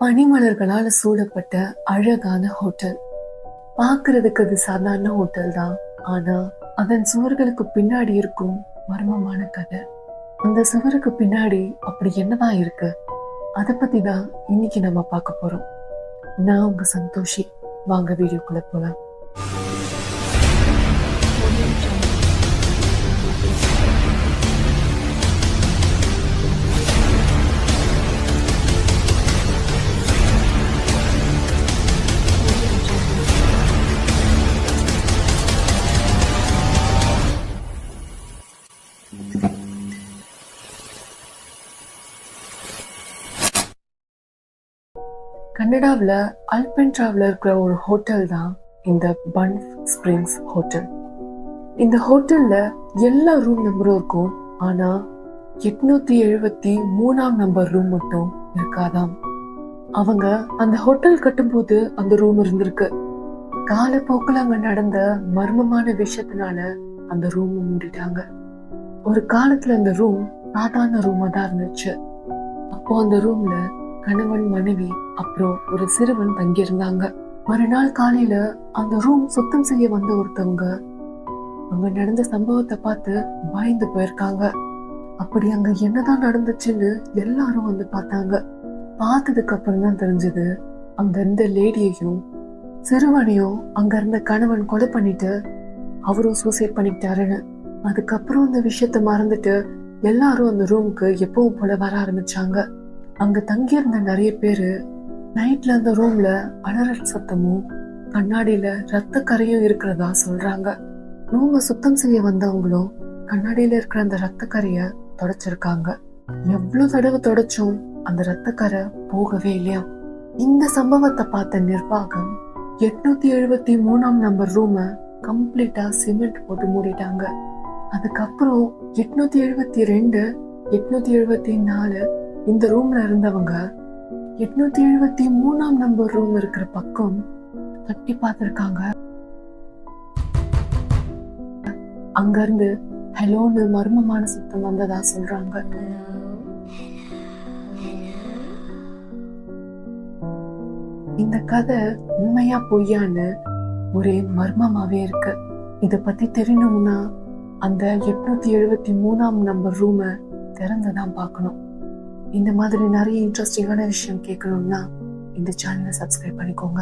பனிமலர்களால சூழப்பட்ட அழகான ஹோட்டல். பார்க்கிறதுக்கு அது சாதாரண ஹோட்டல் தான். ஆனா அதன் சுவர்களுக்கு பின்னாடி இருக்கும் மர்மமான கதை. அந்த சுவருக்கு பின்னாடி அப்படி என்னதான் இருக்கு, அதை பத்தி தான் இன்னைக்கு நம்ம பார்க்க போறோம். நான் உங்க சந்தோஷி. வாங்க வீடியோக்குள்ள போலாம். கனடாவில் அல்பென்ட்ராவில் இருக்கிற ஒரு ஹோட்டல் தான் இந்த பன்ஃப் ஸ்பிரிங்ஸ் ஹோட்டல். இந்த ஹோட்டல்ல எல்லா ரூம் நம்பரும் இருக்கும். ஆனா 873 நம்பர் ரூம் மட்டும் இருக்காதாம். அவங்க அந்த ஹோட்டல் கட்டும்போது அந்த ரூம் இருந்திருக்கு. காலப்போக்கில் அங்க நடந்த மர்மமான விஷயத்தினால அந்த ரூம் மூடிட்டாங்க. ஒரு காலத்துல அந்த ரூம் சாதாரண ரூமா தான் இருந்துச்சு. அப்போ அந்த ரூம்ல கணவன், மனைவி, அப்புறம் ஒரு சிறுவன் தங்கியிருந்தாங்க. மறுநாள் காலையில அந்த ரூம் சுத்தம் செய்ய வந்த ஒருத்தவங்க அங்க நடந்த சம்பவத்தை பார்த்து பயந்து போயிருக்காங்க. அப்படி அங்க என்னதான் நடந்துச்சுன்னு எல்லாரும் வந்து பார்த்தாங்க. பார்த்ததுக்கு அப்புறம் தான் தெரிஞ்சது, அங்க இருந்த லேடியையும் சிறுவனையும் அங்க இருந்த கணவன் கொலை பண்ணிட்டு அவரும் சூசைட் பண்ணிக்கிட்டாருன்னு. அதுக்கப்புறம் அந்த விஷயத்த மறந்துட்டு எல்லாரும் அந்த ரூமுக்கு எப்பவும் போல வர ஆரம்பிச்சாங்க. அங்க தங்கியிருந்த நிறைய பேரு நைட்ல அந்த ரூம்ல அலறல் சத்தமும் கண்ணாடியில ரத்த கரையும் இருக்கிறதா சொல்றாங்க. ரூம சுத்தம் செய்ய வந்தவங்களும் கண்ணாடியில இருக்கிற அந்த ரத்த கரைய தொடச்சிருக்காங்க. எவ்வளவு தடவை தொடச்சும் அந்த ரத்த கரை போகவே இல்லையா. இந்த சம்பவத்தை பார்த்த நிர்வாகம் 873 நம்பர் ரூம கம்ப்ளீட்டா சிமெண்ட் போட்டு மூடிட்டாங்க. அதுக்கப்புறம் 872, 874 இந்த ரூம்ல இருந்தவங்க 873 நம்பர் ரூம் இருக்கிற பக்கம் தட்டி பார்த்திருக்காங்க. அங்க இருந்து ஹலோன்னு மர்மமான சத்தம் வந்ததா சொல்றாங்க. இந்த கதை உண்மையா பொய்யான்னு ஒரே மர்மமாவே இருக்கு. இத பத்தி தெரியணும்னா அந்த 873 நம்பர் ரூம திறந்துதான் பார்க்கணும். இந்த மாதிரி நிறைய இன்ட்ரெஸ்டிங்கான விஷயம் கேட்கணும்னா இந்த சேனலை சப்ஸ்கிரைப் பண்ணிக்கோங்க.